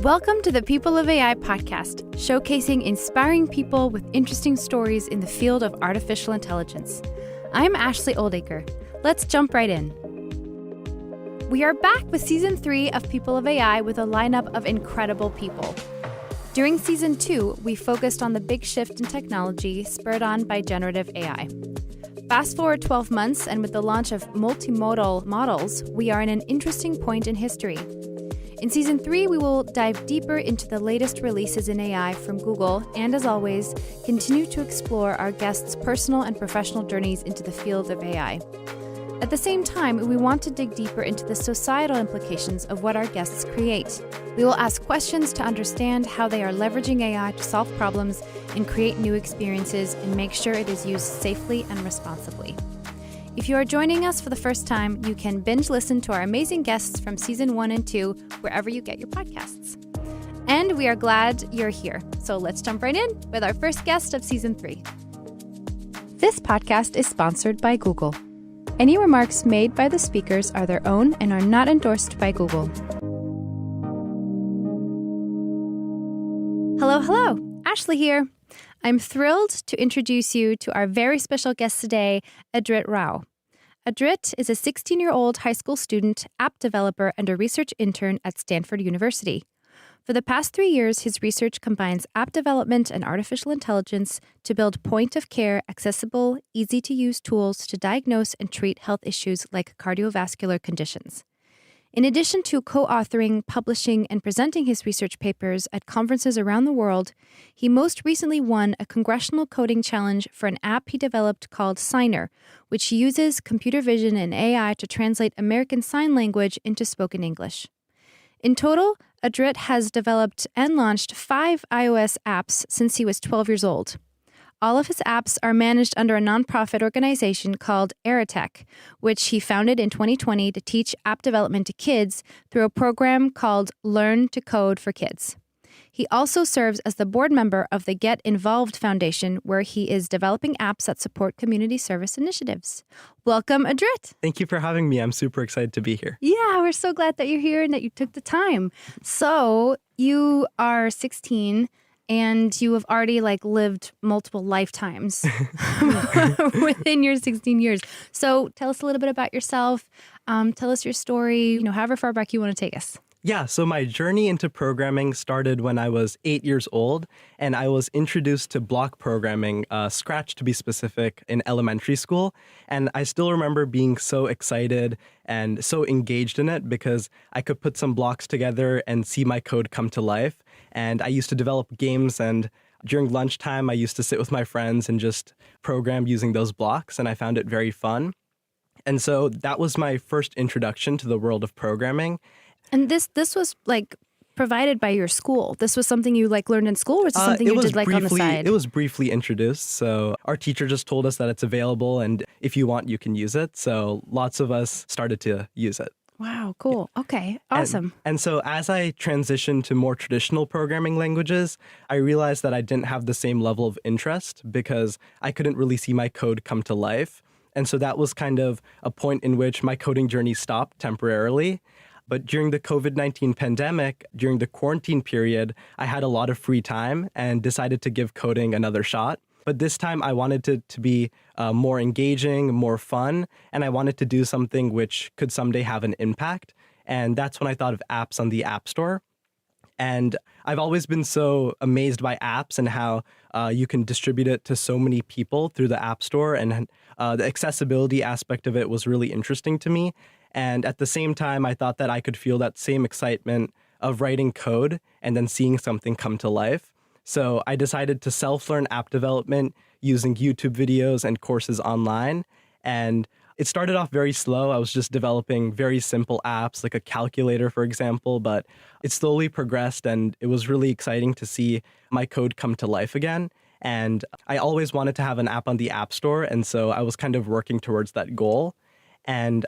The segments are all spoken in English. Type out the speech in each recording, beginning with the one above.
Welcome to the People of AI podcast, showcasing inspiring people with interesting stories in the field of artificial intelligence. I'm Ashley Oldacre. Let's jump right in. We are back with Season 3 of People of AI with a lineup of incredible people. During Season 2, we focused on the big shift in technology spurred on by generative AI. Fast forward 12 months, and with the launch of multimodal models, we are in an interesting point in history. In Season 3, we will dive deeper into the latest releases in AI from Google and, as always, continue to explore our guests' personal and professional journeys into the field of AI. At the same time, we want to dig deeper into the societal implications of what our guests create. We will ask questions to understand how they are leveraging AI to solve problems and create new experiences and make sure it is used safely and responsibly. If you are joining us for the first time, you can binge listen to our amazing guests from Season 1 and 2 wherever you get your podcasts. And we are glad you're here. So let's jump right in with our first guest of Season 3. This podcast is sponsored by Google. Any remarks made by the speakers are their own and are not endorsed by Google. Hello. Ashley here. I'm thrilled to introduce you to our very special guest today, Adrit Rao. Adrit is a 16-year-old high school student, app developer, and a research intern at Stanford University. For the past 3 years, his research combines app development and artificial intelligence to build point-of-care, accessible, easy-to-use tools to diagnose and treat health issues like cardiovascular conditions. In addition to co-authoring, publishing, and presenting his research papers at conferences around the world, he most recently won a congressional coding challenge for an app he developed called Signer, which uses computer vision and AI to translate American Sign Language into spoken English. In total, Adrit has developed and launched 5 iOS apps since he was 12 years old. All of his apps are managed under a nonprofit organization called Aretech, which he founded in 2020 to teach app development to kids through a program called Learn to Code for Kids. He also serves as the board member of the Get Involved Foundation, where he is developing apps that support community service initiatives. Welcome, Adrit. Thank you for having me. I'm super excited to be here. Yeah, we're so glad that you're here and that you took the time. So you are 16 and you have already lived multiple lifetimes within your 16 years. So tell us a little bit about yourself. Tell us your story, however far back you want to take us. Yeah, so my journey into programming started when I was 8 years old, and I was introduced to block programming, Scratch to be specific, in elementary school. And I still remember being so excited and so engaged in it because I could put some blocks together and see my code come to life. And I used to develop games, and during lunchtime, I used to sit with my friends and just program using those blocks, and I found it very fun. And so that was my first introduction to the world of programming. And this was provided by your school. This was something you learned in school, or was it something you did on the side? It was briefly introduced. So our teacher just told us that it's available, and if you want, you can use it. So lots of us started to use it. Wow, cool. Okay, awesome. And so as I transitioned to more traditional programming languages, I realized that I didn't have the same level of interest because I couldn't really see my code come to life. And so that was kind of a point in which my coding journey stopped temporarily. But during the COVID-19 pandemic, during the quarantine period, I had a lot of free time and decided to give coding another shot. But this time I wanted it to be more engaging, more fun, and I wanted to do something which could someday have an impact. And that's when I thought of apps on the App Store. And I've always been so amazed by apps and how you can distribute it to so many people through the App Store. And the accessibility aspect of it was really interesting to me. And at the same time, I thought that I could feel that same excitement of writing code and then seeing something come to life. So I decided to self-learn app development using YouTube videos and courses online. And it started off very slow. I was just developing very simple apps like a calculator, for example, but it slowly progressed, and it was really exciting to see my code come to life again. And I always wanted to have an app on the App Store, and so I was kind of working towards that goal. And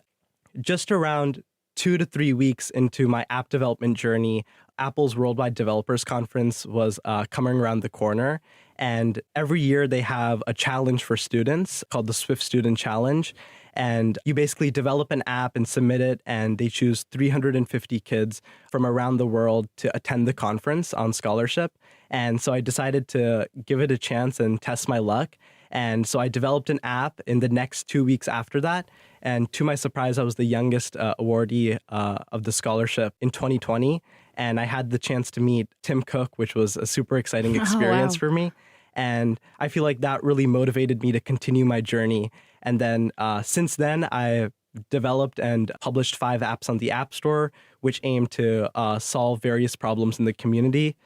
just around 2 to 3 weeks into my app development journey, Apple's Worldwide Developers Conference was coming around the corner. And every year they have a challenge for students called the Swift Student Challenge. And you basically develop an app and submit it, and they choose 350 kids from around the world to attend the conference on scholarship. And so I decided to give it a chance and test my luck. And so I developed an app in the next 2 weeks after that. And to my surprise, I was the youngest awardee of the scholarship in 2020. And I had the chance to meet Tim Cook, which was a super exciting experience for me. And I feel like that really motivated me to continue my journey. And then since then, I developed and published 5 apps on the App Store, which aim to solve various problems in the community.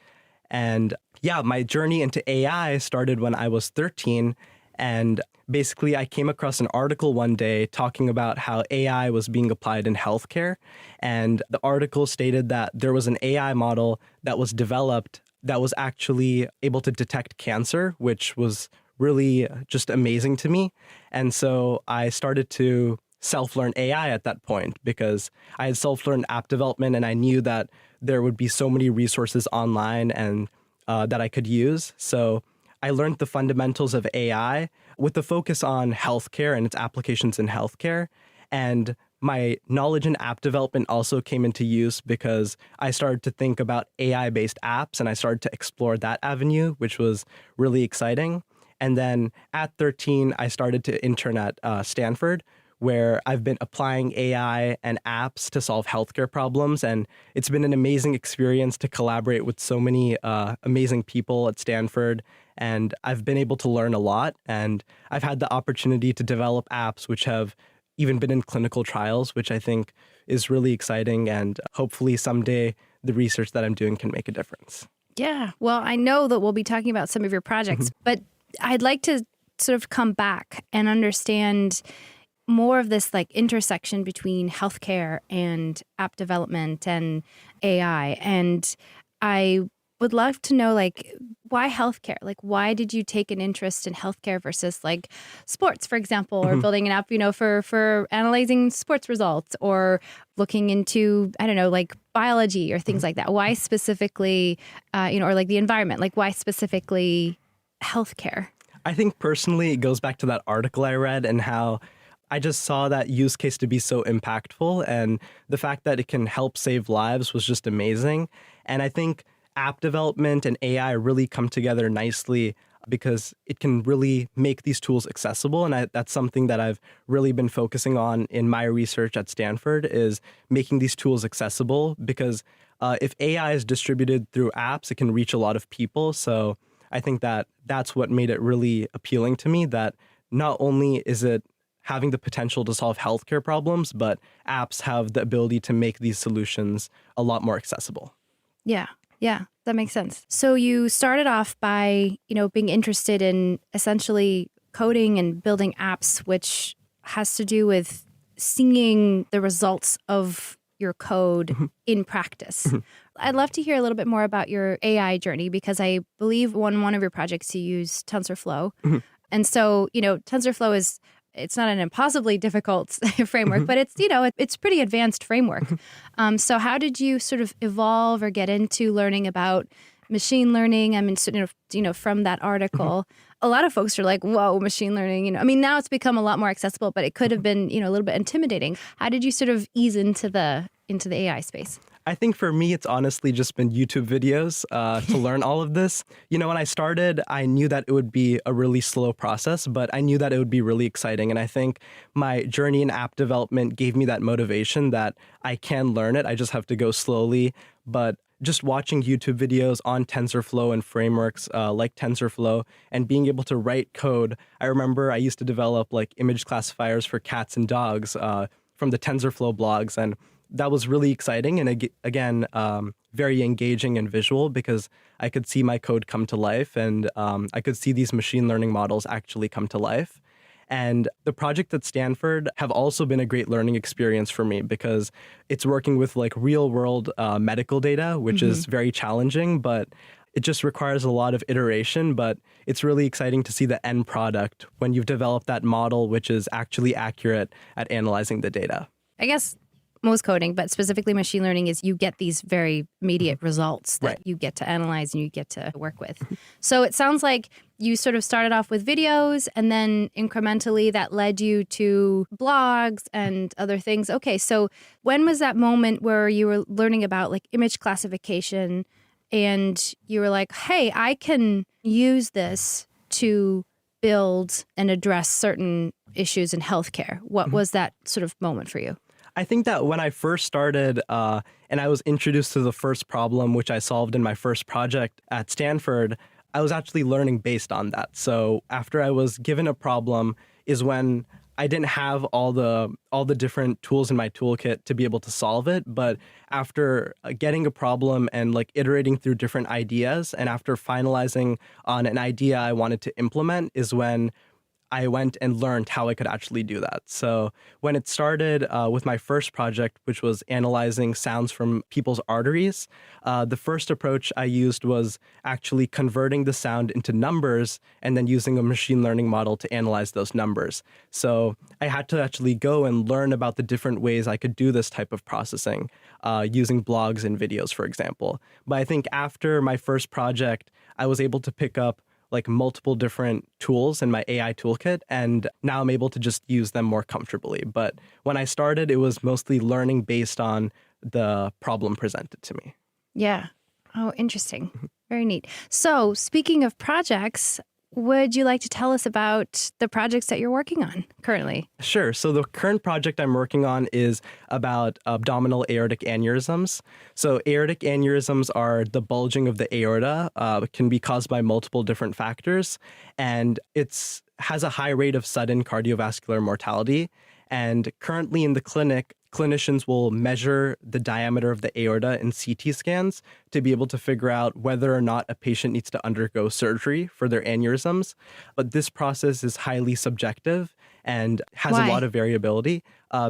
And yeah, my journey into AI started when I was 13. And basically, I came across an article one day talking about how AI was being applied in healthcare. And the article stated that there was an AI model that was developed that was actually able to detect cancer, which was really just amazing to me. And so I started to self-learn AI at that point because I had self-learned app development and I knew that there would be so many resources online and that I could use. So I learned the fundamentals of AI with the focus on healthcare and its applications in healthcare. And my knowledge in app development also came into use because I started to think about AI-based apps and I started to explore that avenue, which was really exciting. And then at 13, I started to intern at Stanford, where I've been applying AI and apps to solve healthcare problems. And it's been an amazing experience to collaborate with so many amazing people at Stanford. And I've been able to learn a lot. And I've had the opportunity to develop apps which have even been in clinical trials, which I think is really exciting. And hopefully someday the research that I'm doing can make a difference. Yeah. Well, I know that we'll be talking about some of your projects, but I'd like to sort of come back and understand more of this like intersection between healthcare and app development and AI. And I would love to know, like, why healthcare? Like, why did you take an interest in healthcare versus like sports, for example, or building an app, for analyzing sports results or looking into, I don't know, like biology or things like that? Why specifically, or like the environment? Like, why specifically healthcare? I think personally, it goes back to that article I read and how I just saw that use case to be so impactful. And the fact that it can help save lives was just amazing. And I think app development and AI really come together nicely because it can really make these tools accessible. And that's something that I've really been focusing on in my research at Stanford is making these tools accessible because if AI is distributed through apps, it can reach a lot of people. So I think that that's what made it really appealing to me, that not only is it having the potential to solve healthcare problems, but apps have the ability to make these solutions a lot more accessible. Yeah, that makes sense. So you started off by, being interested in essentially coding and building apps, which has to do with seeing the results of your code in practice. I'd love to hear a little bit more about your AI journey because I believe one of your projects you use TensorFlow. And so, TensorFlow it's not an impossibly difficult framework, but it's pretty advanced framework. So how did you sort of evolve or get into learning about machine learning? I mean, from that article, a lot of folks are like, whoa, machine learning, now it's become a lot more accessible, but it could have been, a little bit intimidating. How did you sort of ease into the AI space? I think for me, it's honestly just been YouTube videos to learn all of this. When I started, I knew that it would be a really slow process, but I knew that it would be really exciting. And I think my journey in app development gave me that motivation that I can learn it. I just have to go slowly. But just watching YouTube videos on TensorFlow and frameworks like TensorFlow and being able to write code. I remember I used to develop like image classifiers for cats and dogs from the TensorFlow blogs. And that was really exciting and again, very engaging and visual because I could see my code come to life and I could see these machine learning models actually come to life. And the project at Stanford have also been a great learning experience for me because it's working with like real world medical data, which is very challenging, but it just requires a lot of iteration. But it's really exciting to see the end product when you've developed that model, which is actually accurate at analyzing the data. I guess most coding, but specifically machine learning, is you get these very immediate results that you get to analyze and you get to work with. So it sounds like you sort of started off with videos and then incrementally that led you to blogs and other things. Okay, so when was that moment where you were learning about like image classification and you were like, hey, I can use this to build and address certain issues in healthcare? What was that sort of moment for you? I think that when I first started and I was introduced to the first problem, which I solved in my first project at Stanford, I was actually learning based on that. So after I was given a problem is when I didn't have all the different tools in my toolkit to be able to solve it. But after getting a problem and like iterating through different ideas and after finalizing on an idea I wanted to implement is when I went and learned how I could actually do that. So when it started with my first project, which was analyzing sounds from people's arteries, the first approach I used was actually converting the sound into numbers and then using a machine learning model to analyze those numbers. So I had to actually go and learn about the different ways I could do this type of processing using blogs and videos, for example. But I think after my first project, I was able to pick up like multiple different tools in my AI toolkit, and now I'm able to just use them more comfortably. But when I started, it was mostly learning based on the problem presented to me. Yeah. Oh, interesting. Very neat. So speaking of projects, would you like to tell us about the projects that you're working on currently? Sure. So the current project I'm working on is about abdominal aortic aneurysms. So aortic aneurysms are the bulging of the aorta. It can be caused by multiple different factors, and it's has a high rate of sudden cardiovascular mortality. And currently in the clinic, clinicians will measure the diameter of the aorta in CT scans to be able to figure out whether or not a patient needs to undergo surgery for their aneurysms. But this process is highly subjective and has Why? a lot of variability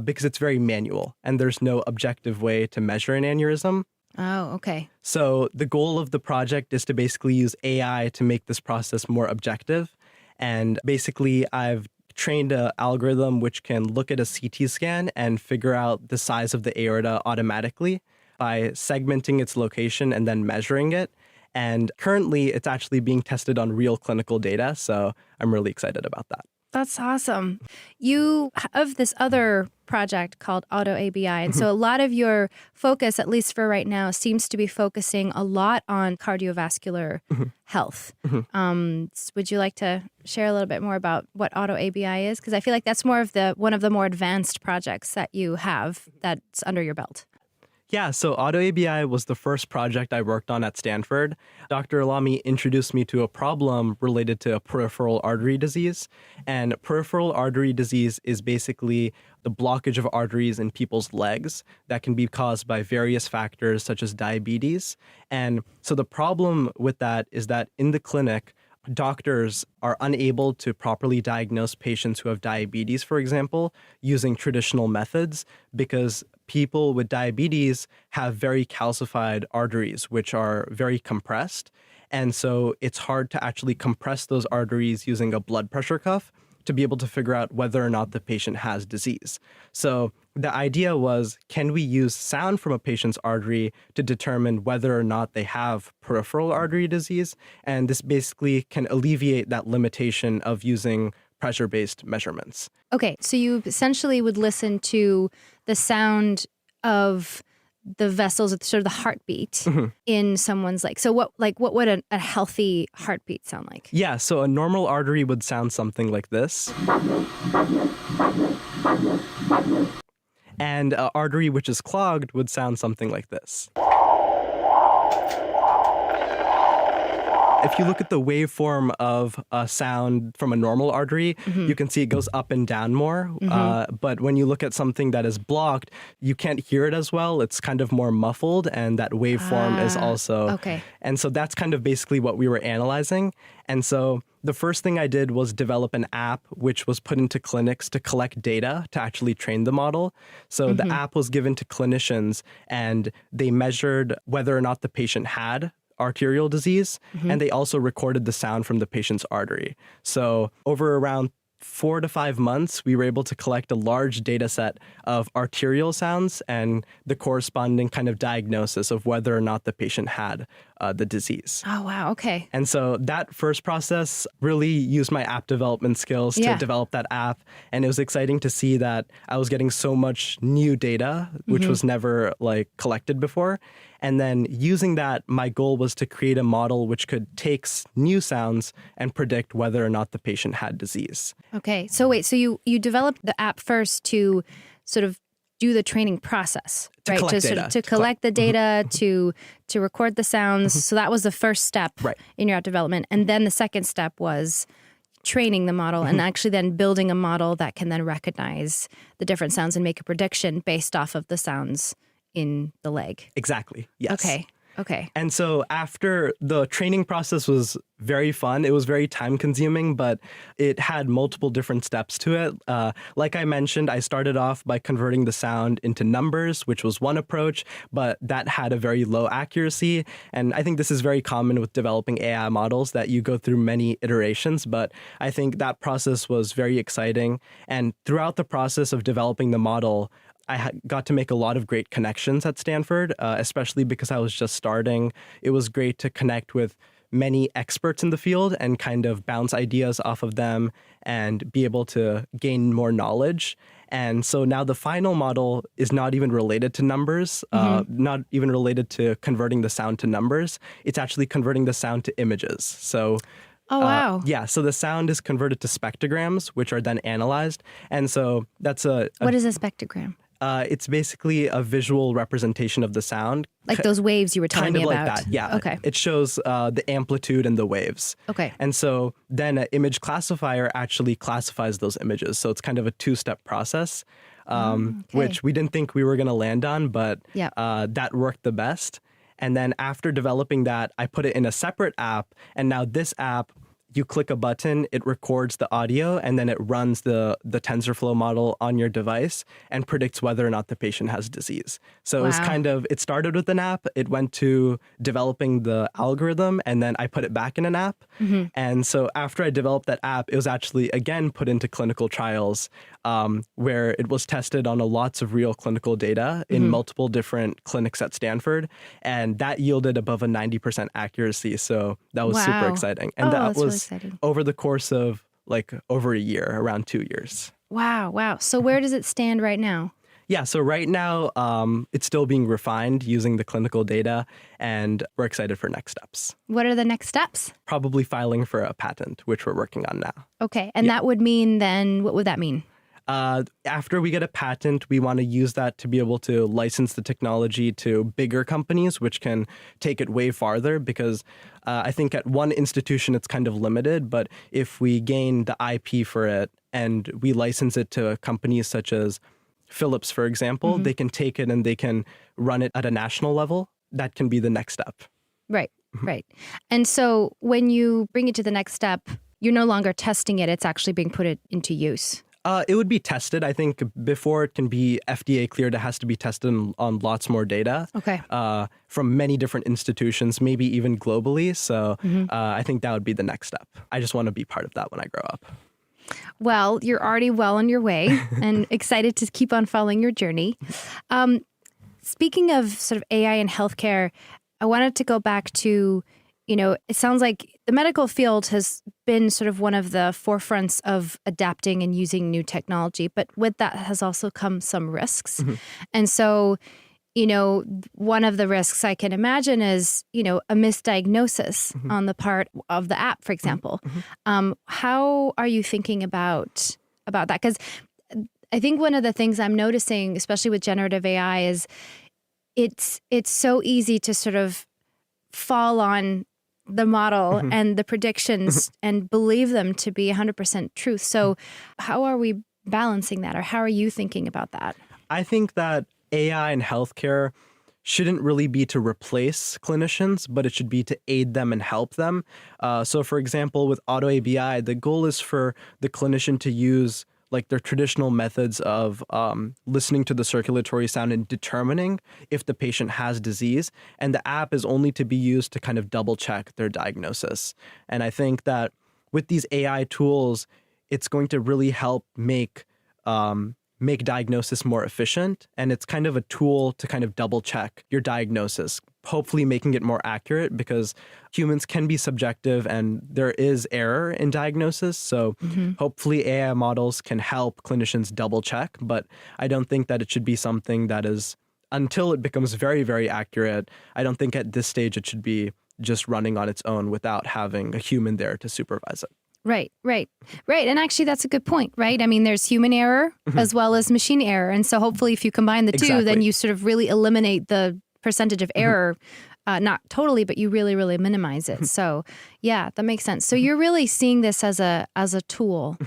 because it's very manual and there's no objective way to measure an aneurysm. Oh, okay. So the goal of the project is to basically use AI to make this process more objective. And basically, I've trained an algorithm which can look at a CT scan and figure out the size of the aorta automatically by segmenting its location and then measuring it. And currently, it's actually being tested on real clinical data. So I'm really excited about that. That's awesome. You have this other project called AutoABI. And so a lot of your focus, at least for right now, seems to be focusing a lot on cardiovascular health. Would you like to share a little bit more about what AutoABI is? Because I feel like that's more of one of the more advanced projects that you have that's under your belt. Yeah, so AutoABI was the first project I worked on at Stanford. Dr. Alami introduced me to a problem related to peripheral artery disease. And peripheral artery disease is basically the blockage of arteries in people's legs that can be caused by various factors such as diabetes. And so the problem with that is that in the clinic, doctors are unable to properly diagnose patients who have diabetes, for example, using traditional methods because people with diabetes have very calcified arteries, which are very compressed. And so it's hard to actually compress those arteries using a blood pressure cuff to be able to figure out whether or not the patient has disease. So the idea was, can we use sound from a patient's artery to determine whether or not they have peripheral artery disease? And this basically can alleviate that limitation of using pressure-based measurements. Okay, so you essentially would listen to the sound of the vessels, sort of the heartbeat in someone's leg. So what would a healthy heartbeat sound like? Yeah, so a normal artery would sound something like this. And an artery which is clogged would sound something like this. If you look at the waveform of a sound from a normal artery, you can see it goes up and down more. But when you look at something that is blocked, you can't hear it as well. It's kind of more muffled, and that waveform is also. Okay. And so that's kind of basically what we were analyzing. And so the first thing I did was develop an app which was put into clinics to collect data to actually train the model. So the app was given to clinicians, and they measured whether or not the patient had arterial disease, and they also recorded the sound from the patient's artery. So over around 4 to 5 months, we were able to collect a large data set of arterial sounds and the corresponding kind of diagnosis of whether or not the patient had the disease. Oh, wow. Okay. And so that first process really used my app development skills to develop that app. And it was exciting to see that I was getting so much new data, which was never like collected before. And then using that, my goal was to create a model which could take new sounds and predict whether or not the patient had disease. Okay. So wait, so you developed the app first to sort of do the training process, right? Collect Sort data. of to collect the data, to record the sounds. So that was the first step in your app development. And then the second step was training the model and actually then building a model that can then recognize the different sounds and make a prediction based off of the sounds in the leg. Exactly. Yes. Okay. And so after the training process was very fun, it was very time consuming, but it had multiple different steps to it. Like I mentioned, I started off by converting the sound into numbers, which was one approach, but that had a very low accuracy. And I think this is very common with developing AI models that you go through many iterations, but I think that process was very exciting. And throughout the process of developing the model, I got to make a lot of great connections at Stanford, especially because I was just starting. It was great to connect with many experts in the field and kind of bounce ideas off of them and be able to gain more knowledge. And so now the final model is not even related to numbers, not even related to converting the sound to numbers. It's actually converting the sound to images. So Oh, wow. so the sound is converted to spectrograms, which are then analyzed. And so that's What is a spectrogram? It's basically a visual representation of the sound. Like those waves you were telling me about. Kind of like that, yeah. Okay. It shows the amplitude and the waves. Okay. And so then an image classifier actually classifies those images. So it's kind of a two-step process, which we didn't think we were going to land on, but that worked the best. And then after developing that, I put it in a separate app. And now this app, you click a button, it records the audio, and then it runs the TensorFlow model on your device and predicts whether or not the patient has disease. So it was it started with an app, it went to developing the algorithm, and then I put it back in an app. And so after I developed that app, it was actually, again, put into clinical trials where it was tested on lots of real clinical data in multiple different clinics at Stanford. And that yielded above a 90% accuracy. So that was super exciting. And that was over the course of like over a year, around 2 years. Wow. So where does it stand right now? Yeah, so right now it's still being refined using the clinical data, and we're excited for next steps. What are the next steps? Probably filing for a patent, which we're working on now. Okay, and that would mean then, what would that mean? After we get a patent, we want to use that to be able to license the technology to bigger companies, which can take it way farther because I think at one institution it's kind of limited, but if we gain the IP for it and we license it to companies such as Philips, for example, they can take it and they can run it at a national level. That can be the next step. Right. And so when you bring it to the next step, you're no longer testing it, it's actually being put into use. It would be tested. I think before it can be FDA cleared, it has to be tested on lots more data from many different institutions, maybe even globally. So I think that would be the next step. I just want to be part of that when I grow up. Well, you're already well on your way and excited to keep on following your journey. Speaking of sort of AI in healthcare, I wanted to go back to, it sounds like the medical field has been sort of one of the forefronts of adapting and using new technology, but with that has also come some risks. And so, one of the risks I can imagine is, a misdiagnosis on the part of the app, for example. How are you thinking about that? Because I think one of the things I'm noticing, especially with generative AI, is it's so easy to sort of fall on the model and the predictions and believe them to be 100% truth. So how are we balancing that, or how are you thinking about that? I think that AI in healthcare shouldn't really be to replace clinicians, but it should be to aid them and help them. So for example, with AutoABI, the goal is for the clinician to use like their traditional methods of listening to the circulatory sound and determining if the patient has disease. And the app is only to be used to kind of double check their diagnosis. And I think that with these AI tools, it's going to really help make diagnosis more efficient. And it's kind of a tool to kind of double check your diagnosis, hopefully making it more accurate, because humans can be subjective and there is error in diagnosis. So hopefully AI models can help clinicians double check. But I don't think that it should be something that is, until it becomes very, very accurate, I don't think at this stage it should be just running on its own without having a human there to supervise it. Right. And actually, that's a good point, right? I mean, there's human error as well as machine error. And so hopefully if you combine the two, then you sort of really eliminate the percentage of error, not totally, but you really, really minimize it. So yeah, that makes sense. So you're really seeing this as a tool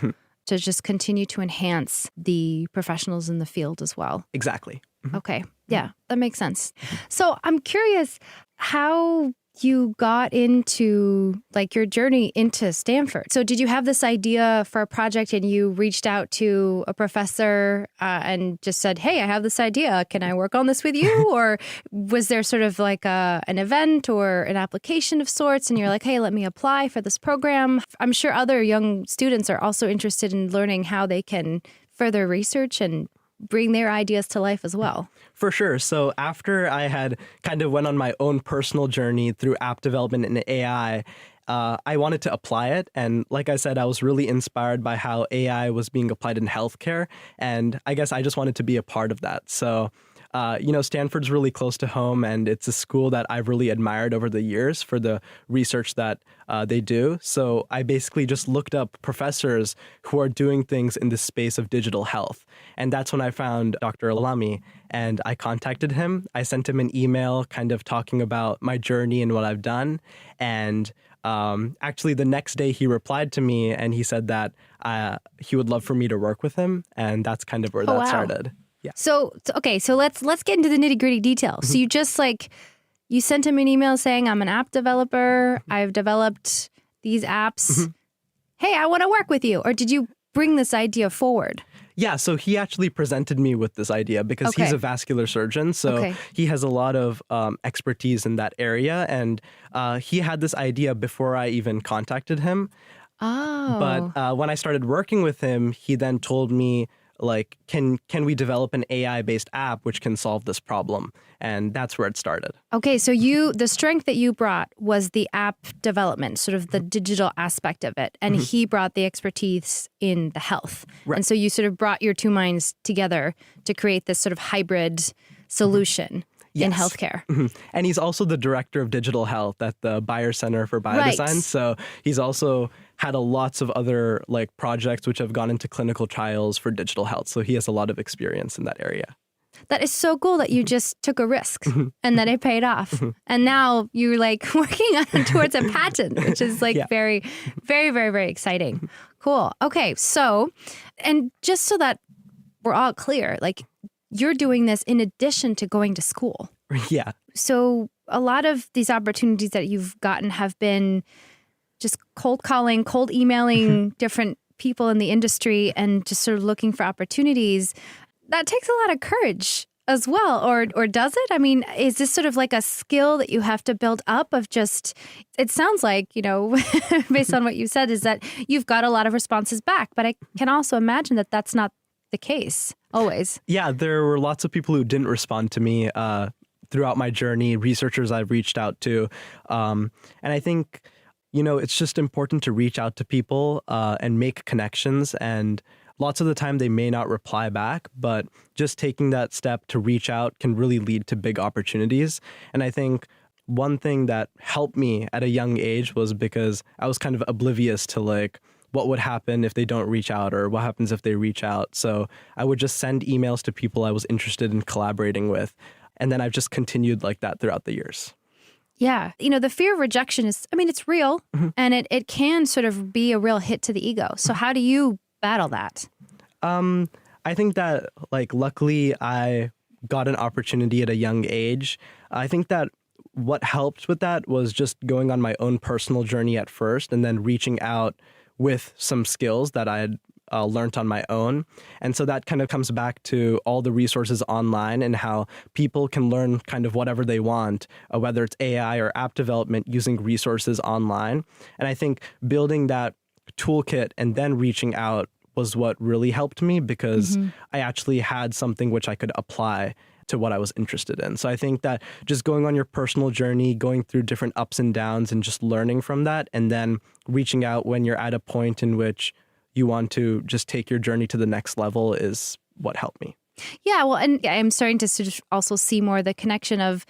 to just continue to enhance the professionals in the field as well. Exactly. Okay. Yeah, that makes sense. So I'm curious how you got into like your journey into Stanford. So did you have this idea for a project and you reached out to a professor and just said, hey, I have this idea. Can I work on this with you? Or was there sort of like an event or an application of sorts and you're like, hey, let me apply for this program? I'm sure other young students are also interested in learning how they can further research and bring their ideas to life as well. For sure. So after I had kind of went on my own personal journey through app development and AI, I wanted to apply it. And like I said, I was really inspired by how AI was being applied in healthcare. And I guess I just wanted to be a part of that. So Stanford's really close to home, and it's a school that I've really admired over the years for the research that they do. So I basically just looked up professors who are doing things in the space of digital health. And that's when I found Dr. Alami, and I contacted him. I sent him an email kind of talking about my journey and what I've done. And actually, the next day he replied to me and he said that he would love for me to work with him. And that's kind of where that started. Yeah. So let's get into the nitty-gritty details. So you just you sent him an email saying, I'm an app developer. I've developed these apps. Hey, I want to work with you. Or did you bring this idea forward? Yeah, so he actually presented me with this idea because he's a vascular surgeon. So he has a lot of expertise in that area. And he had this idea before I even contacted him. Oh. But when I started working with him, he then told me, like, can we develop an AI-based app which can solve this problem? And that's where it started. Okay, so the strength that you brought was the app development, sort of the digital aspect of it. And he brought the expertise in the health. Right. And so you sort of brought your two minds together to create this sort of hybrid solution. Yes. In healthcare. And he's also the director of digital health at the Bayer Center for Biodesign. Right. So he's also had lots of other projects which have gone into clinical trials for digital health. So he has a lot of experience in that area. That is so cool that you just took a risk and that it paid off. And now you're working on towards a patent, which is very, very, very, very exciting. Cool. Okay. So, and just so that we're all clear, you're doing this in addition to going to school. Yeah. So a lot of these opportunities that you've gotten have been just cold calling, cold emailing different people in the industry and just sort of looking for opportunities. That takes a lot of courage as well. Or does it? I mean, is this sort of like a skill that you have to build up of just, it sounds like, based on what you said, is that you've got a lot of responses back. But I can also imagine that that's not the case always. Yeah, there were lots of people who didn't respond to me throughout my journey, researchers I've reached out to. And I think, it's just important to reach out to people and make connections. And lots of the time they may not reply back, but just taking that step to reach out can really lead to big opportunities. And I think one thing that helped me at a young age was because I was kind of oblivious to what would happen if they don't reach out or what happens if they reach out. So I would just send emails to people I was interested in collaborating with. And then I've just continued like that throughout the years. Yeah. The fear of rejection is, it's real and it can sort of be a real hit to the ego. So how do you battle that? I think that luckily I got an opportunity at a young age. I think that what helped with that was just going on my own personal journey at first and then reaching out with some skills that I had learned on my own. And so that kind of comes back to all the resources online and how people can learn kind of whatever they want, whether it's AI or app development using resources online. And I think building that toolkit and then reaching out was what really helped me, because I actually had something which I could apply to what I was interested in. So I think that just going on your personal journey, going through different ups and downs and just learning from that, and then reaching out when you're at a point in which you want to just take your journey to the next level is what helped me. Yeah, well, and I'm starting to sort of also see more the connection of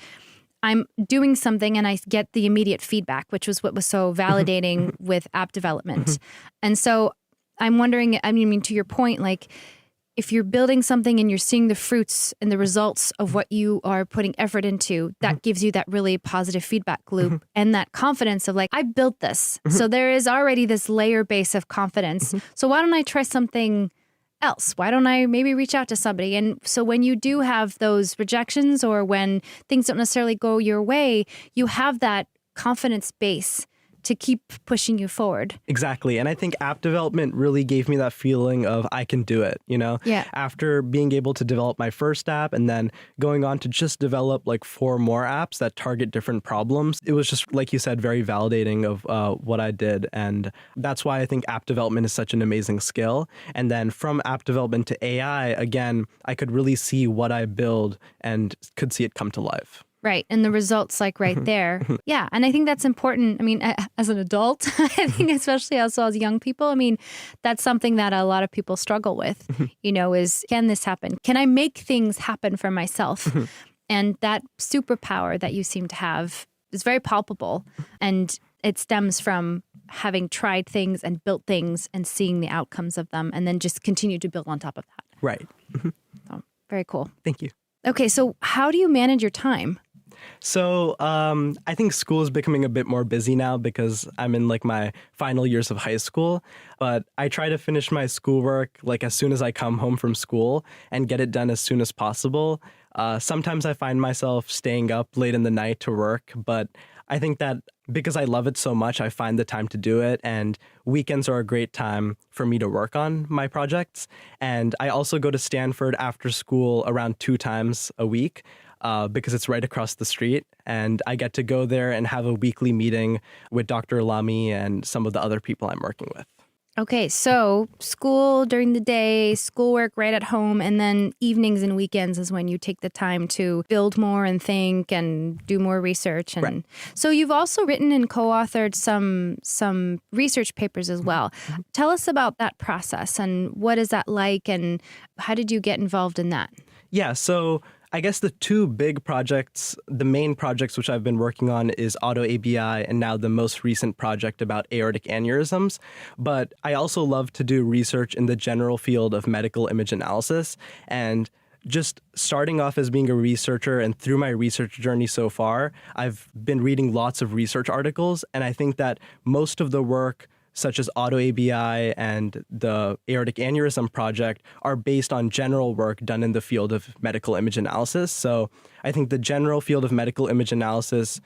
I'm doing something and I get the immediate feedback, which was what was so validating with app development. And so I'm wondering, I mean, to your point, like if you're building something and you're seeing the fruits and the results of what you are putting effort into, that gives you that really positive feedback loop and that confidence of like, I built this. So there is already this layer base of confidence. So why don't I try something else? Why don't I maybe reach out to somebody? And so when you do have those rejections or when things don't necessarily go your way, you have that confidence base to keep pushing you forward. Exactly. And I think app development really gave me that feeling of I can do it, you know? Yeah. After being able to develop my first app and then going on to just develop like 4 more apps that target different problems, it was just, like you said, very validating of what I did. And that's why I think app development is such an amazing skill. And then from app development to AI, again, I could really see what I build and could see it come to life. Right. And the results like right there. Yeah. And I think that's important. I mean, as an adult, I think especially also as young people, I mean, that's something that a lot of people struggle with, you know, is can this happen? Can I make things happen for myself? And that superpower that you seem to have is very palpable. And it stems from having tried things and built things and seeing the outcomes of them and then just continue to build on top of that. Right. So, very cool. Thank you. Okay. So how do you manage your time? So I think school is becoming a bit more busy now because I'm in like my final years of high school. But I try to finish my schoolwork like as soon as I come home from school and get it done as soon as possible. Sometimes I find myself staying up late in the night to work, but I think that because I love it so much, I find the time to do it. And weekends are a great time for me to work on my projects. And I also go to Stanford after school around 2 times a week. Because it's right across the street, and I get to go there and have a weekly meeting with Dr. Lamy and some of the other people I'm working with. Okay, so school during the day, schoolwork right at home, and then evenings and weekends is when you take the time to build more and think and do more research. And right. So you've also written and co-authored some research papers as well. Tell us about that process and what is that like and how did you get involved in that? Yeah, so I guess the 2 big projects, the main projects which I've been working on is AutoABI and now the most recent project about aortic aneurysms. But I also love to do research in the general field of medical image analysis. And just starting off as being a researcher and through my research journey so far, I've been reading lots of research articles. And I think that most of the work such as AutoABI and the aortic aneurysm project are based on general work done in the field of medical image analysis. So I think the general field of medical image analysis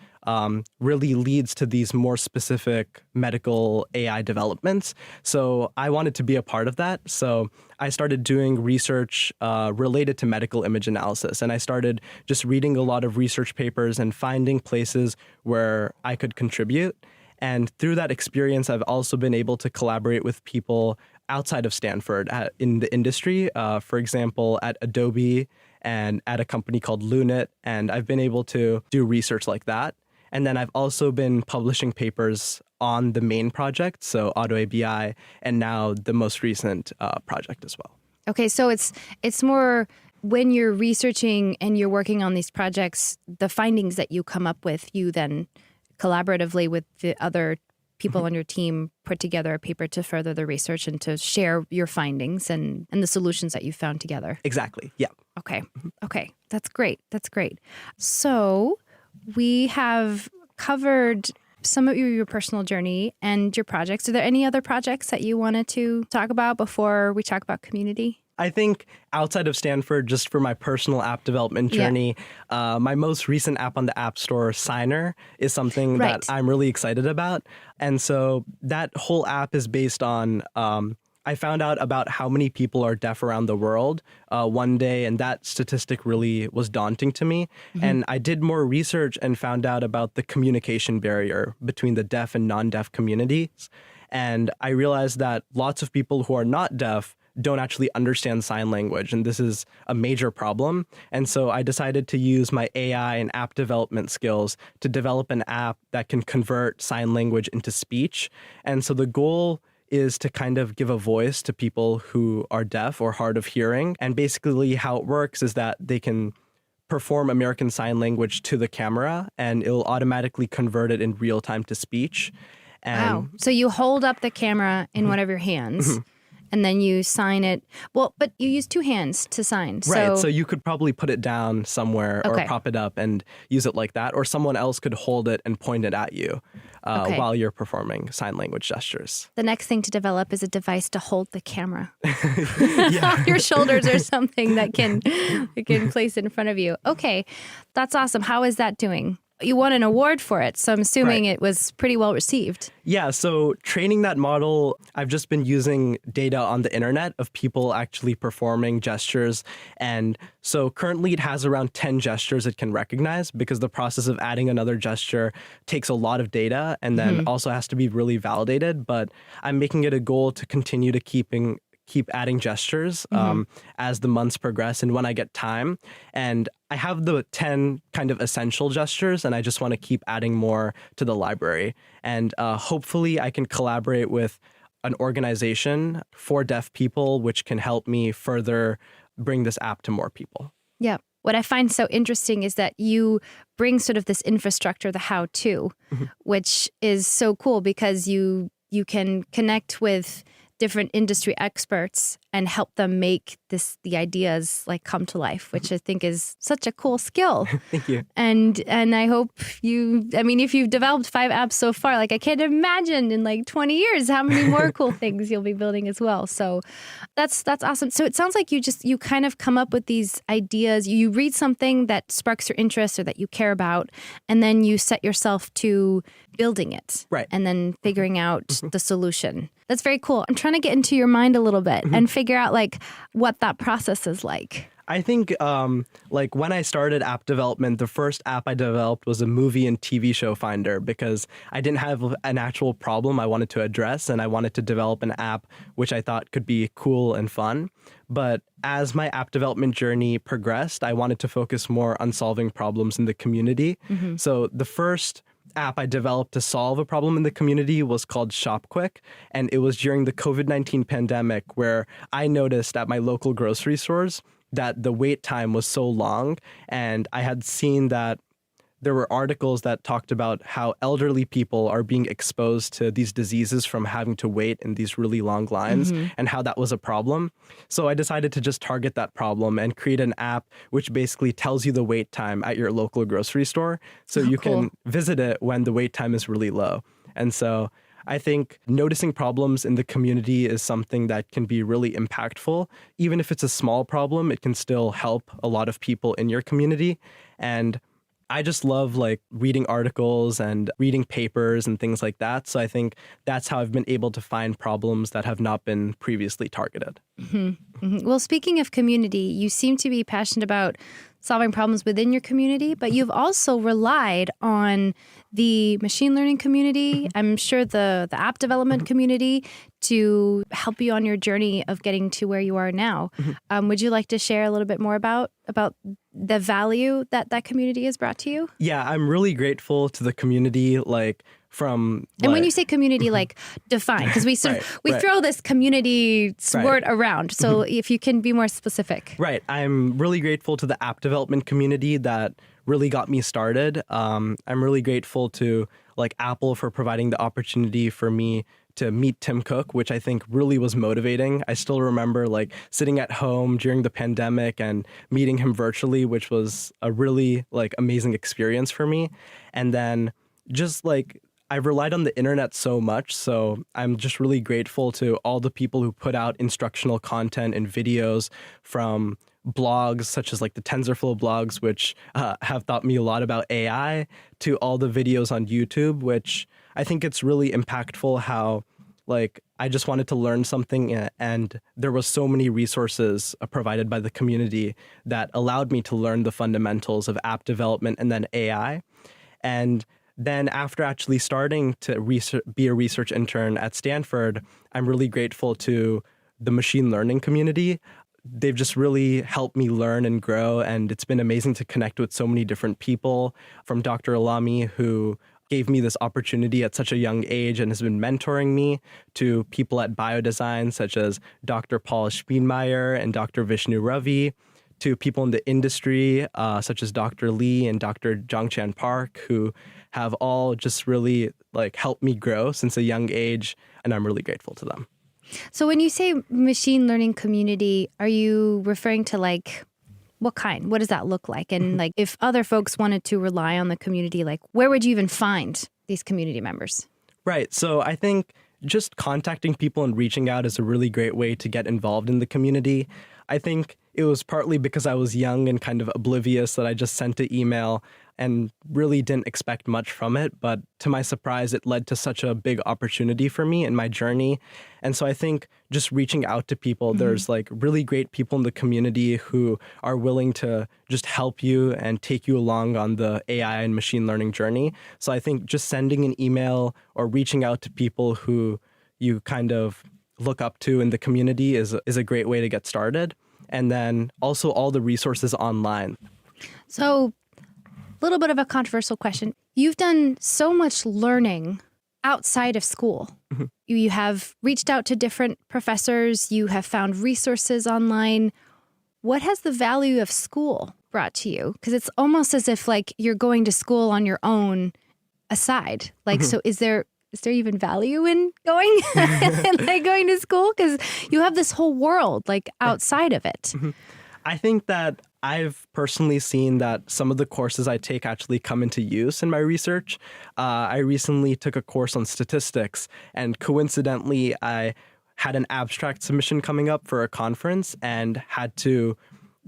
really leads to these more specific medical AI developments. So I wanted to be a part of that. So I started doing research related to medical image analysis. And I started just reading a lot of research papers and finding places where I could contribute. And through that experience, I've also been able to collaborate with people outside of Stanford in the industry, for example, at Adobe and at a company called Lunit. And I've been able to do research like that. And then I've also been publishing papers on the main project, so AutoABI, and now the most recent project as well. Okay, so it's more when you're researching and you're working on these projects, the findings that you come up with, you then collaboratively with the other people on your team put together a paper to further the research and to share your findings and the solutions that you found together. Exactly. Yeah. Okay. Okay. That's great. That's great. So we have covered some of your personal journey and your projects. Are there any other projects that you wanted to talk about before we talk about community? I think outside of Stanford, just for my personal app development journey, my most recent app on the App Store, Signer, is something that I'm really excited about. And so that whole app is based on, I found out about how many people are deaf around the world one day, and that statistic really was daunting to me. And I did more research and found out about the communication barrier between the deaf and non-deaf communities. And I realized that lots of people who are not deaf don't actually understand sign language, and this is a major problem. And so I decided to use my AI and app development skills to develop an app that can convert sign language into speech. And so the goal is to kind of give a voice to people who are deaf or hard of hearing. And basically how it works is that they can perform American Sign Language to the camera, and it'll automatically convert it in real time to speech. And Wow. So you hold up the camera in one of your hands and then you sign it. Well, but you use two hands to sign. Right. So you could probably put it down somewhere or Okay. prop it up and use it like that. Or someone else could hold it and point it at you Okay. while you're performing sign language gestures. The next thing to develop is a device to hold the camera Yeah. off your shoulders or something that can place it in front of you. Okay, that's awesome. How is that doing? You won an award for it, so I'm assuming Right. it was pretty well received. Yeah, so training that model, I've just been using data on the internet of people actually performing gestures. And so currently it has around 10 gestures it can recognize, because the process of adding another gesture takes a lot of data and then also has to be really validated. But I'm making it a goal to continue to keep adding gestures as the months progress and when I get time. And I have the 10 kind of essential gestures, and I just want to keep adding more to the library. And hopefully I can collaborate with an organization for deaf people, which can help me further bring this app to more people. Yeah. What I find so interesting is that you bring sort of this infrastructure, the how-to, which is so cool because you can connect with different industry experts and help them make the ideas like come to life, which I think is such a cool skill. Thank you. And I hope if you've developed 5 apps so far, like I can't imagine in like 20 years how many more cool things you'll be building as well. So that's awesome. So it sounds like you kind of come up with these ideas. You read something that sparks your interest or that you care about, and then you set yourself to building it. Right. And then figuring out the solution. That's very cool. I'm trying to get into your mind a little bit and figure out like what that process is like. I think like when I started app development, the first app I developed was a movie and TV show finder, because I didn't have an actual problem I wanted to address, and I wanted to develop an app which I thought could be cool and fun. But as my app development journey progressed, I wanted to focus more on solving problems in the community. So the first app I developed to solve a problem in the community was called Shop Quick. And it was during the COVID-19 pandemic where I noticed at my local grocery stores that the wait time was so long. And I had seen that there were articles that talked about how elderly people are being exposed to these diseases from having to wait in these really long lines, and how that was a problem. So I decided to just target that problem and create an app which basically tells you the wait time at your local grocery store, so you can visit it when the wait time is really low. And so I think noticing problems in the community is something that can be really impactful. Even if it's a small problem, it can still help a lot of people in your community. And I just love like reading articles and reading papers and things like that. So I think that's how I've been able to find problems that have not been previously targeted. Well, speaking of community, you seem to be passionate about solving problems within your community, but you've also relied on the machine learning community, I'm sure the app development community, to help you on your journey of getting to where you are now. Would you like to share a little bit more about the value that community has brought to you? Yeah, I'm really grateful to the community, And when you say community, like define, because we throw this community word around. So if you can be more specific. Right. I'm really grateful to the app development community that really got me started. I'm really grateful to like Apple for providing the opportunity for me to meet Tim Cook, which I think really was motivating. I still remember like sitting at home during the pandemic and meeting him virtually, which was a really like amazing experience for me. And then just like I've relied on the internet so much, so I'm just really grateful to all the people who put out instructional content and videos, from blogs such as like the TensorFlow blogs, which have taught me a lot about AI, to all the videos on YouTube, which I think it's really impactful how like I just wanted to learn something, and there was so many resources provided by the community that allowed me to learn the fundamentals of app development and then AI. And then after actually starting to be a research intern at Stanford, I'm really grateful to the machine learning community. They've just really helped me learn and grow, and it's been amazing to connect with so many different people, from Dr. Alami, who gave me this opportunity at such a young age and has been mentoring me, to people at Biodesign such as Dr. Paul Spienmeyer and Dr. Vishnu Ravi, to people in the industry such as Dr. Lee and Dr. Jongchan Park, who have all just really helped me grow since a young age, and I'm really grateful to them. So when you say machine learning community, are you referring to what kind? What does that look like? And if other folks wanted to rely on the community, where would you even find these community members? Right. So I think just contacting people and reaching out is a really great way to get involved in the community. I think it was partly because I was young and kind of oblivious that I just sent an email and really didn't expect much from it. But to my surprise, it led to such a big opportunity for me in my journey. And so I think just reaching out to people, there's really great people in the community who are willing to just help you and take you along on the AI and machine learning journey. So I think just sending an email or reaching out to people who you kind of look up to in the community is a great way to get started. And then also all the resources online. So a little bit of a controversial question. You've done so much learning outside of school. Mm-hmm. You have reached out to different professors. You have found resources online. What has the value of school brought to you? Because it's almost as if you're going to school on your own aside. Mm-hmm. So is there even value in going going to school? Because you have this whole world outside of it. Mm-hmm. I think that I've personally seen that some of the courses I take actually come into use in my research. I recently took a course on statistics, and coincidentally, I had an abstract submission coming up for a conference and had to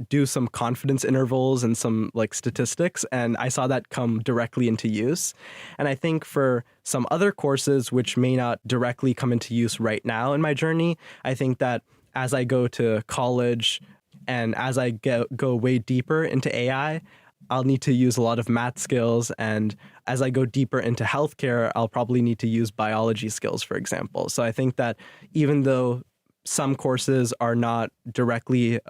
do some confidence intervals and some statistics, and I saw that come directly into use. And I think for some other courses which may not directly come into use right now in my journey, I think that as I go to college and as I go way deeper into AI, I'll need to use a lot of math skills. And as I go deeper into healthcare, I'll probably need to use biology skills, for example. So I think that even though some courses are not directly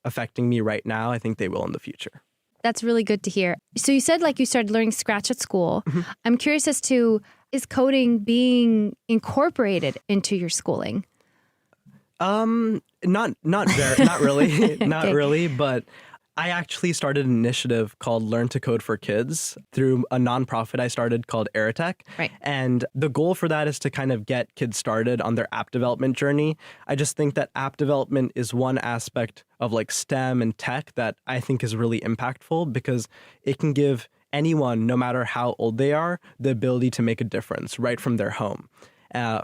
affecting me right now, I think they will in the future. That's really good to hear. So you said you started learning Scratch at school. Mm-hmm. I'm curious as to, is coding being incorporated into your schooling? Not really, not Okay. really, but I actually started an initiative called Learn to Code for Kids through a nonprofit I started called Aretech. Right. And the goal for that is to kind of get kids started on their app development journey. I just think that app development is one aspect of STEM and tech that I think is really impactful, because it can give anyone, no matter how old they are, the ability to make a difference right from their home.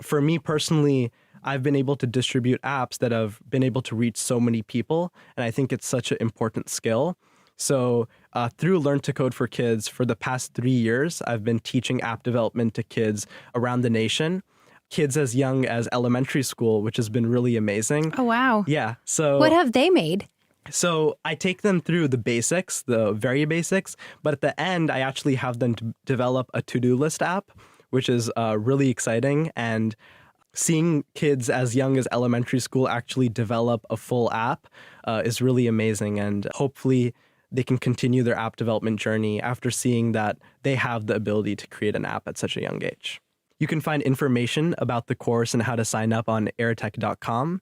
For me personally, I've been able to distribute apps that have been able to reach so many people, and I think it's such an important skill. So through Learn to Code for Kids, for the past 3 years, I've been teaching app development to kids around the nation, kids as young as elementary school, which has been really amazing. Oh, wow. Yeah. So what have they made? So I take them through the basics, the very basics, but at the end, I actually have them to develop a to-do list app, which is really exciting. And seeing kids as young as elementary school actually develop a full app is really amazing. And hopefully they can continue their app development journey after seeing that they have the ability to create an app at such a young age. You can find information about the course and how to sign up on aretech.com.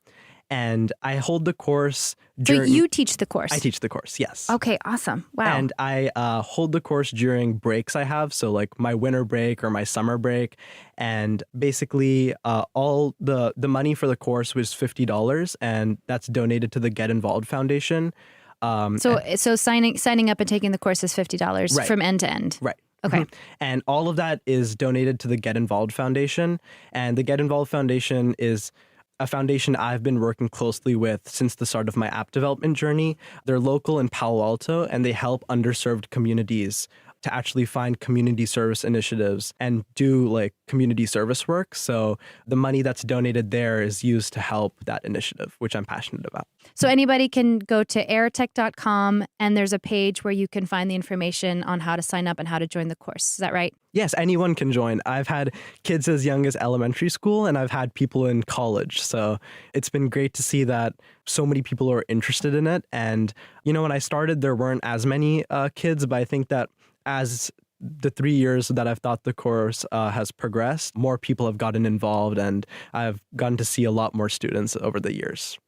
And I hold the course during... So you teach the course? I teach the course, yes. Okay, awesome. Wow. And I hold the course during breaks I have, so my winter break or my summer break. And basically, all the money for the course was $50, and that's donated to the Get Involved Foundation. So signing up and taking the course is $50 Right. from end to end? Right. Okay. Mm-hmm. And all of that is donated to the Get Involved Foundation. And the Get Involved Foundation is a foundation I've been working closely with since the start of my app development journey. They're local in Palo Alto, and they help underserved communities to actually find community service initiatives and do like community service work. So the money that's donated there is used to help that initiative, which I'm passionate about. So anybody can go to aretech.com and there's a page where you can find the information on how to sign up and how to join the course. Is that right? Yes, anyone can join. I've had kids as young as elementary school and I've had people in college. So it's been great to see that so many people are interested in it. And, when I started, there weren't as many kids, but I think that as the 3 years that I've taught the course has progressed, more people have gotten involved and I've gotten to see a lot more students over the years.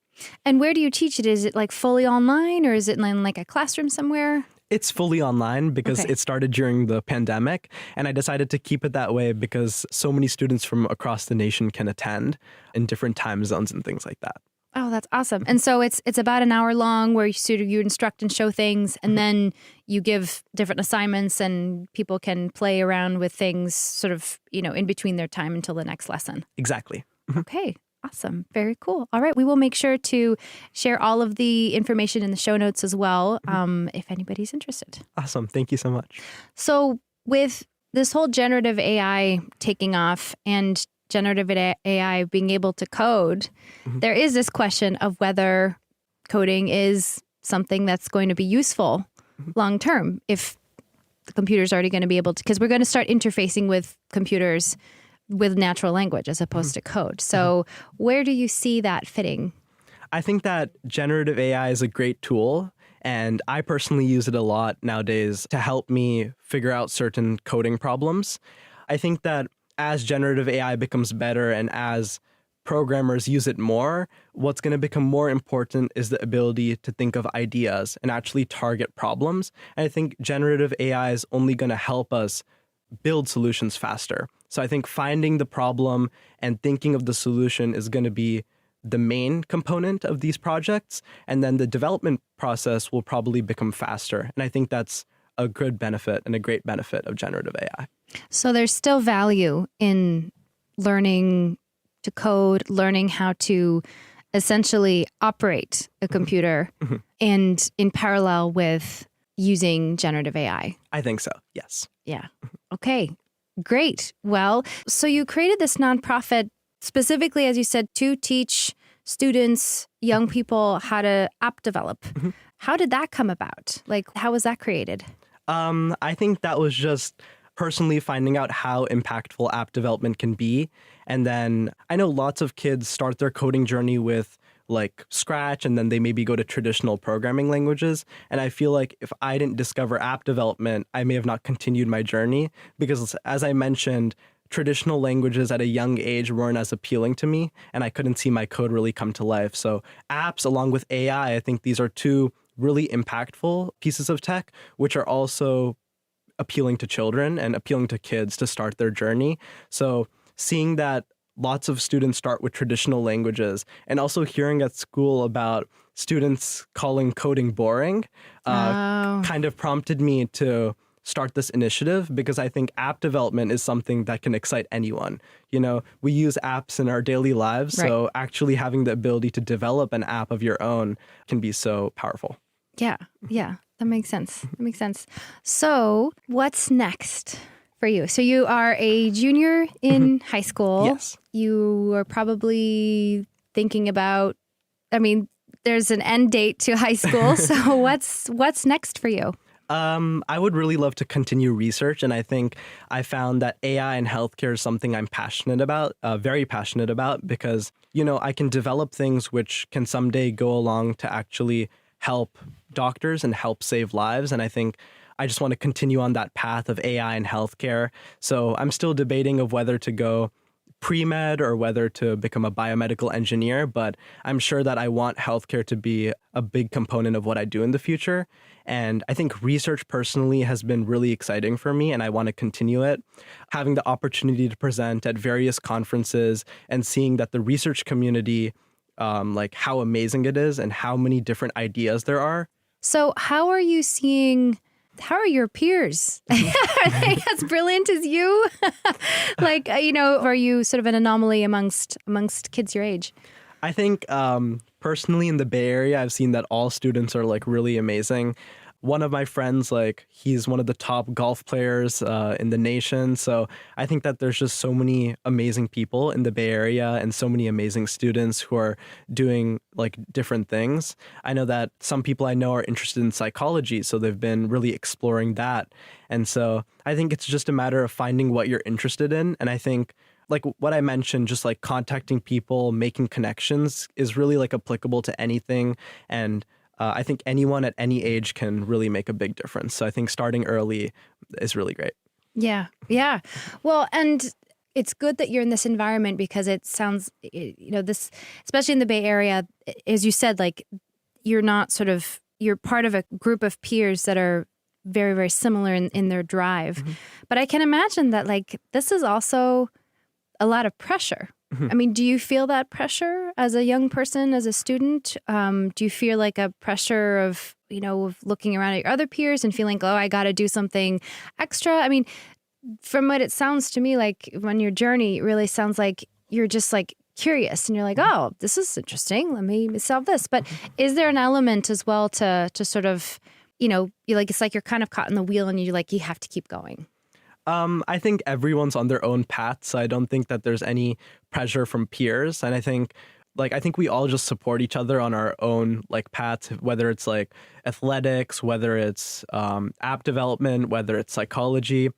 And where do you teach it? Is it like fully online or is it in like a classroom somewhere? It's fully online because it started during the pandemic, and I decided to keep it that way because so many students from across the nation can attend in different time zones and things like that. Oh, that's awesome. And so it's about an hour long where you instruct and show things, and then you give different assignments and people can play around with things sort of, in between their time until the next lesson. Exactly. Okay. Awesome. Very cool. All right. We will make sure to share all of the information in the show notes as well, if anybody's interested. Awesome. Thank you so much. So with this whole generative AI taking off and generative AI being able to code, there is this question of whether coding is something that's going to be useful long term if the computer's already going to be able to, because we're going to start interfacing with computers with natural language as opposed to code. So where do you see that fitting? I think that generative AI is a great tool, and I personally use it a lot nowadays to help me figure out certain coding problems. I think that as generative AI becomes better and as programmers use it more, what's going to become more important is the ability to think of ideas and actually target problems. And I think generative AI is only going to help us build solutions faster. So I think finding the problem and thinking of the solution is going to be the main component of these projects. And then the development process will probably become faster. And I think that's a good benefit and a great benefit of generative AI. So there's still value in learning to code, learning how to essentially operate a computer and in parallel with using generative AI. I think so. Yes. Yeah. Okay. Great. Well, so you created this nonprofit specifically, as you said, to teach students, young people how to app develop. How did that come about? Like, how was that created? I think that was just personally finding out how impactful app development can be. And then I know lots of kids start their coding journey with like Scratch, and then they maybe go to traditional programming languages. And I feel like if I didn't discover app development, I may have not continued my journey because, as I mentioned, traditional languages at a young age weren't as appealing to me, and I couldn't see my code really come to life. So apps, along with AI, I think these are two really impactful pieces of tech, which are also appealing to children and appealing to kids to start their journey. So seeing that lots of students start with traditional languages, and also hearing at school about students calling coding boring kind of prompted me to start this initiative, because I think app development is something that can excite anyone. We use apps in our daily lives, so actually having the ability to develop an app of your own can be so powerful. Yeah. That makes sense. So what's next for you? So you are a junior in high school. Yes. You are probably thinking about, there's an end date to high school. So what's next for you? I would really love to continue research, and I think I found that AI in healthcare is something I'm passionate about, very passionate about, because, I can develop things which can someday go along to actually help doctors and help save lives. And I think I just want to continue on that path of AI in healthcare. So I'm still debating of whether to go pre-med or whether to become a biomedical engineer, but I'm sure that I want healthcare to be a big component of what I do in the future. And I think research personally has been really exciting for me, and I want to continue it. Having the opportunity to present at various conferences and seeing that the research community, like how amazing it is and how many different ideas there are. So how are your peers? Are they as brilliant as you? Are you sort of an anomaly amongst kids your age? I think personally in the Bay Area, I've seen that all students are like really amazing. one of my friends, like, he's one of the top golf players in the nation. So I think that there's just so many amazing people in the Bay Area and so many amazing students who are doing like different things. I know that some people I know are interested in psychology, so they've been really exploring that. And so I think it's just a matter of finding what you're interested in. And I think like what I mentioned, just like contacting people, making connections is really like applicable to anything. And I think anyone at any age can really make a big difference. So I think starting early is really great. Yeah. Yeah. Well, and it's good that you're in this environment because it sounds, this, especially in the Bay Area, as you said, like you're part of a group of peers that are very, very similar in their drive. Mm-hmm. But I can imagine that like this is also a lot of pressure. Mm-hmm. I mean, do you feel that pressure as a young person, as a student? Do you feel like a pressure of looking around at your other peers and feeling, oh, I got to do something extra? I mean, from what it sounds to me, like on your journey, it really sounds like you're just like curious and you're like, oh, this is interesting. Let me solve this. But is there an element as well to sort of, it's like you're kind of caught in the wheel and you have to keep going? I think everyone's on their own path, so I don't think that there's any pressure from peers. And I think we all just support each other on our own like paths, whether it's like athletics, whether it's app development, whether it's psychology.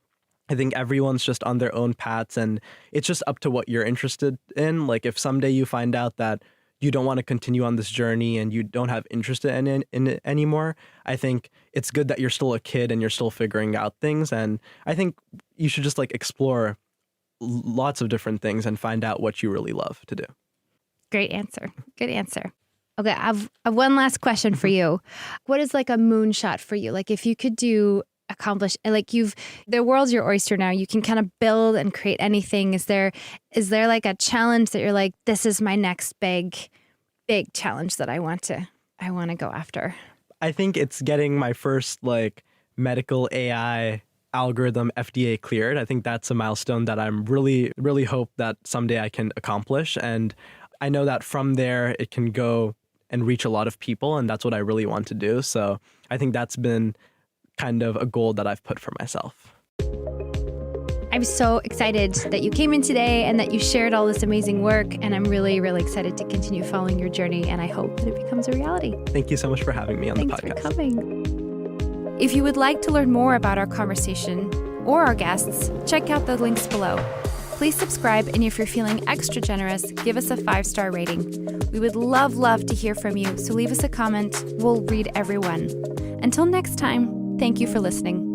I think everyone's just on their own paths, and it's just up to what you're interested in. Like if someday you find out that you don't want to continue on this journey and you don't have interest in it anymore, I think it's good that you're still a kid and you're still figuring out things. And I think you should just like explore lots of different things and find out what you really love to do. Great answer. Good answer. Okay, I've one last question for you. What is like a moonshot for you? Like if you could accomplish, like the world's your oyster now. You can kind of build and create anything. Is there like a challenge that you're like, this is my next big challenge that I want to go after? I think it's getting my first like medical AI algorithm FDA cleared. I think that's a milestone that I'm really, really hope that someday I can accomplish. And I know that from there it can go and reach a lot of people, and that's what I really want to do. So I think that's been kind of a goal that I've put for myself. I'm so excited that you came in today and that you shared all this amazing work. And I'm really, really excited to continue following your journey. And I hope that it becomes a reality. Thank you so much for having me on the podcast. Thanks for coming. If you would like to learn more about our conversation or our guests, check out the links below. Please subscribe. And if you're feeling extra generous, give us a 5-star rating. We would love to hear from you. So leave us a comment. We'll read every one. Until next time. Thank you for listening.